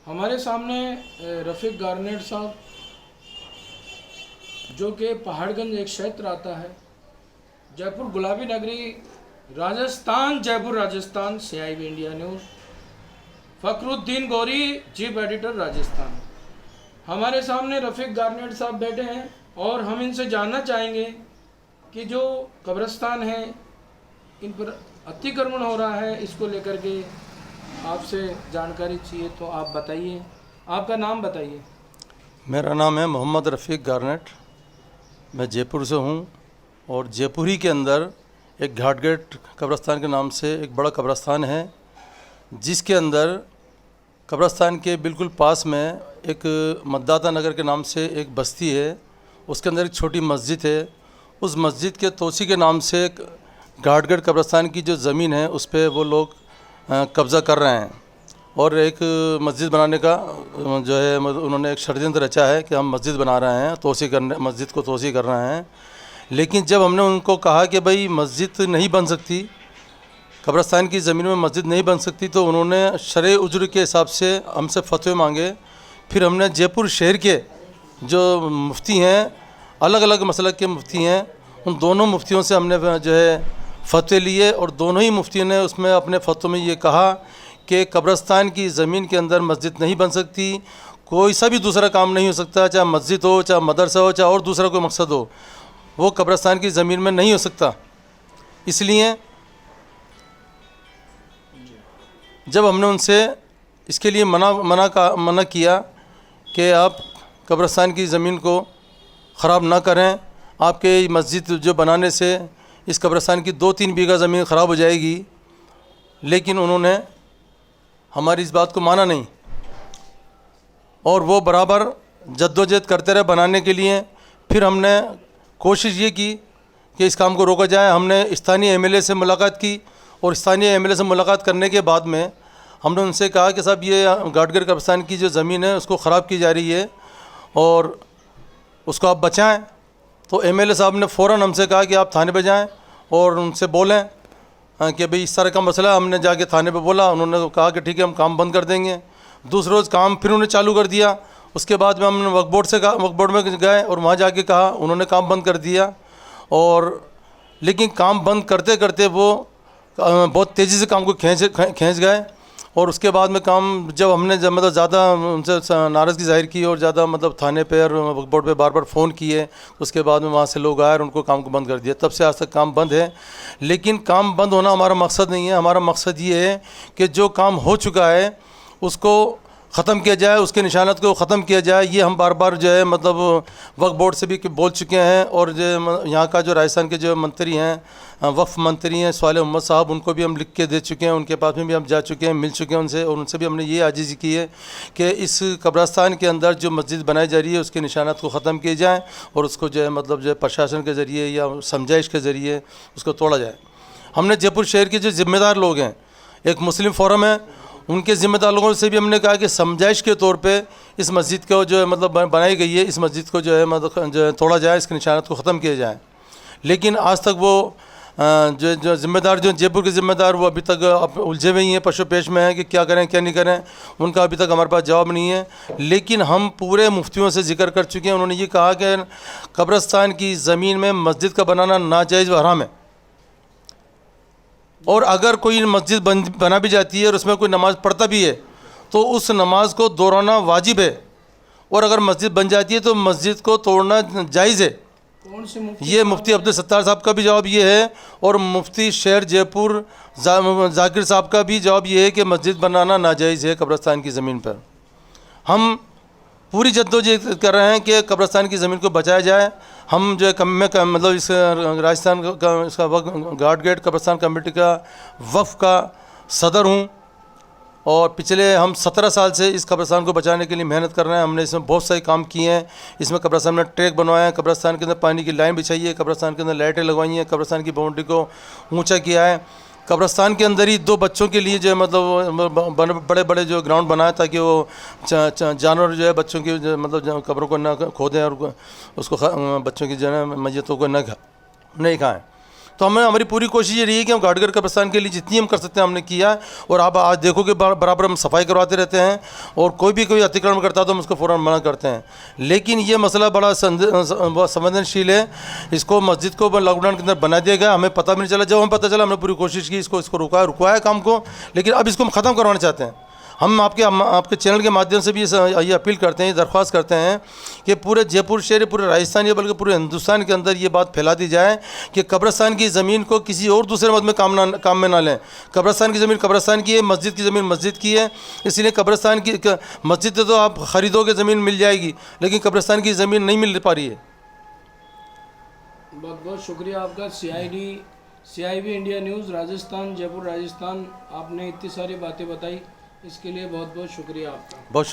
हमारे सामने रफ़ीक गार्नेट साहब, जो कि पहाड़गंज एक क्षेत्र आता है, जयपुर गुलाबी नगरी, राजस्थान, जयपुर राजस्थान से आई हुई India news. Fakhruddin Gauri, chief editor, Rajasthan. हमारे सामने रफ़ीक गार्नेट साहब बैठे हैं और हम इनसे जानना चाहेंगे कि जो कब्रिस्तान है इन पर अतिक्रमण हो रहा है, इसको लेकर के आपसे जानकारी चाहिए, तो आप बताइए। आपका नाम बताइए। मेरा नाम है मोहम्मद रफ़ीक गार्नेट। मैं जयपुर से हूँ और जयपुर ही के अंदर एक घाटगेट कब्रिस्तान के नाम से एक बड़ा कब्रिस्तान है, जिसके अंदर कब्रिस्तान के बिल्कुल पास में एक मतदाता नगर के नाम से एक बस्ती है। उसके अंदर एक छोटी मस्जिद है। उस मस्जिद के तोसी के नाम से घाटगेट कब्रिस्तान की जो ज़मीन है उस पर वो लोग कब्ज़ा कर रहे हैं और एक मस्जिद बनाने का जो है उन्होंने एक षड्यंत्र रचा है कि हम मस्जिद बना रहे हैं, मस्जिद को तोसी कर रहे हैं। लेकिन जब हमने उनको कहा कि भाई मस्जिद नहीं बन सकती, कब्रिस्तान की ज़मीन में मस्जिद नहीं बन सकती, तो उन्होंने शरअ उज्र के हिसाब से हमसे फतवे मांगे। फिर हमने जयपुर शहर के जो मुफ्ती हैं, अलग अलग मसलक के मुफ्ती हैं, उन दोनों मुफ्तियों से हमने जो है फतवे लिए और दोनों ही मुफ्तियों ने उसमें अपने फतवे में ये कहा कि कब्रिस्तान की ज़मीन के अंदर मस्जिद नहीं बन सकती। कोई सा भी दूसरा काम नहीं हो सकता, चाहे मस्जिद हो, चाहे मदरसा हो, चाहे और दूसरा कोई मकसद हो, वो कब्रिस्तान की ज़मीन में नहीं हो सकता। इसलिए जब हमने उनसे इसके लिए मना किया कि आप कब्रिस्तान की ज़मीन को ख़राब ना करें, आपके मस्जिद जो बनाने से इस कब्रिस्तान की 2-3 बीघा ज़मीन ख़राब हो जाएगी, लेकिन उन्होंने हमारी इस बात को माना नहीं और वो बराबर जद्दोजहद करते रहे बनाने के लिए। फिर हमने कोशिश ये की कि इस काम को रोका जाए। हमने स्थानीय एमएलए से मुलाकात की और स्थानीय एमएलए से मुलाकात करने के बाद में हमने उनसे कहा कि साहब ये घाटगेट कब्रिस्तान की जो ज़मीन है उसको ख़राब की जा रही है और उसको आप बचाएं। तो एमएलए साहब ने फ़ौरन हमसे कहा कि आप थाने पे जाएं और उनसे बोलें कि भाई इस तरह का मसला है। हमने जाके थाने पे बोला, उन्होंने कहा कि ठीक है हम काम बंद कर देंगे। दूसरे रोज़ काम फिर उन्होंने चालू कर दिया। उसके बाद में हमने वक्फ बोर्ड में गए और वहाँ जाके कहा, उन्होंने काम बंद कर दिया। और लेकिन काम बंद करते करते वो बहुत तेज़ी से काम को खींच गए और उसके बाद में काम जब हमने मतलब ज़्यादा उनसे नाराज़गी जाहिर की और ज़्यादा मतलब थाने पे और वक्फ बोर्ड पे बार बार फ़ोन किए, तो उसके बाद में वहाँ से लोग आए और उनको काम को बंद कर दिया। तब से आज तक काम बंद है। लेकिन काम बंद होना हमारा मकसद नहीं है। हमारा मकसद ये है कि जो काम हो चुका है उसको ख़त्म किया जाए, उसके निशानात को ख़त्म किया जाए। ये हम बार बार जो है मतलब वक्फ बोर्ड से भी बोल चुके हैं और जो यहाँ का जो राजस्थान के जो मंत्री हैं, वक्फ मंत्री हैं सालेह मोहम्मद साहब, उनको भी हम लिख के दे चुके हैं। उनके पास में भी हम जा चुके हैं, मिल चुके हैं उनसे और उनसे भी हमने ये आजिज़ी की है कि इस कब्रिस्तान के अंदर जो मस्जिद बनाई जा रही है उसके निशानात को ख़त्म किए जाएँ और उसको जो है मतलब जो है प्रशासन के ज़रिए या समझाइश के ज़रिए उसको तोड़ा जाए। हमने जयपुर शहर के जो ज़िम्मेदार लोग हैं, एक मुस्लिम फोरम है, उनके ज़िम्मेदार लोगों से भी हमने कहा कि समझाइश के तौर पे इस मस्जिद को जो है मतलब बनाई गई है, इस मस्जिद को जो है मतलब जो है तोड़ा जाए, इसके निशानात को ख़त्म किया जाए। लेकिन आज तक वो जो ज़िम्मेदार जो जयपुर के ज़िम्मेदार वो अभी तक उलझे हुए ही हैं, पशु पेश में हैं कि क्या करें क्या नहीं करें। उनका अभी तक हमारे पास जवाब नहीं है। लेकिन हम पूरे मुफ्तियों से जिक्र कर चुके हैं। उन्होंने ये कहा कि कब्रिस्तान की ज़मीन में मस्जिद का बनाना नाजायज़ व हराम है और अगर कोई मस्जिद बना भी जाती है और उसमें कोई नमाज़ पढ़ता भी है तो उस नमाज को दोहराना वाजिब है और अगर मस्जिद बन जाती है तो मस्जिद को तोड़ना जायज़ है। कौन से मुफ्ती? ये मुफ्ती अब्दुल सत्तार साहब का भी जवाब ये है और मुफ्ती शहर जयपुर जाकिर साहब का भी जवाब ये है कि मस्जिद बनाना नाजायज़ है कब्रिस्तान की ज़मीन पर। हम पूरी जद्दोजहद कर रहे हैं कि कब्रिस्तान की ज़मीन को बचाया जाए। हम जो है मतलब इस राजस्थान का इसका घाटगेट कब्रिस्तान कमेटी का वक्फ का सदर हूँ और पिछले हम 17 साल से इस कब्रिस्तान को बचाने के लिए मेहनत कर रहे हैं। हमने इसमें बहुत सारे काम किए हैं। इसमें कब्रिस्तान में ट्रैक बनवाए हैं, कब्रिस्तान के अंदर पानी की लाइन बिछाई है, कब्रिस्तान के अंदर लाइटें लगवाई हैं, कब्रिस्तान की बाउंड्री को ऊंचा किया है। कब्रिस्तान के अंदर ही 2 बच्चों के लिए जो है मतलब बड़े बड़े जो ग्राउंड बनाया ताकि वो जानवर जो है बच्चों की मतलब कब्रों को ना खोदें और उसको बच्चों की जो है मैयतों को नहीं खाएँ। तो हमें हमारी पूरी कोशिश ये रही है कि हम घाटघर कब्रिस्तान के लिए जितनी हम कर सकते हैं हमने किया है। और आप आज देखोगे बराबर हम सफाई करवाते रहते हैं, और कोई अतिक्रमण करता है तो हम उसको फ़ौरन मना करते हैं। लेकिन ये मसला बड़ा संवेदनशील है, इसको मस्जिद को लॉकडाउन के अंदर बना दिया गया, हमें पता भी नहीं चला। जब हमें पता चला हमने पूरी कोशिश की इसको रुकवाया काम को, लेकिन अब इसको हम ख़त्म करवाना चाहते हैं। हम आपके चैनल के माध्यम से भी ये अपील करते हैं, ये दरख्वास्त करते हैं कि पूरे जयपुर शहर, पूरे राजस्थान या बल्कि पूरे हिंदुस्तान के अंदर ये बात फैला दी जाए कि कब्रिस्तान की ज़मीन को किसी और दूसरे मद में काम में ना लें। कब्रिस्तान की ज़मीन कब्रिस्तान की है, मस्जिद की ज़मीन मस्जिद की है। इसलिए कब्रिस्तान की मस्जिद तो आप ख़रीदोगे ज़मीन मिल जाएगी, लेकिन कब्रिस्तान की ज़मीन नहीं मिल पा रही है। बहुत बहुत शुक्रिया आपका। CIB India news Rajasthan, Jaipur Rajasthan, आपने इतनी सारी बातें बताई, इसके लिए बहुत बहुत शुक्रिया आपका। बहुत शुक्रिया।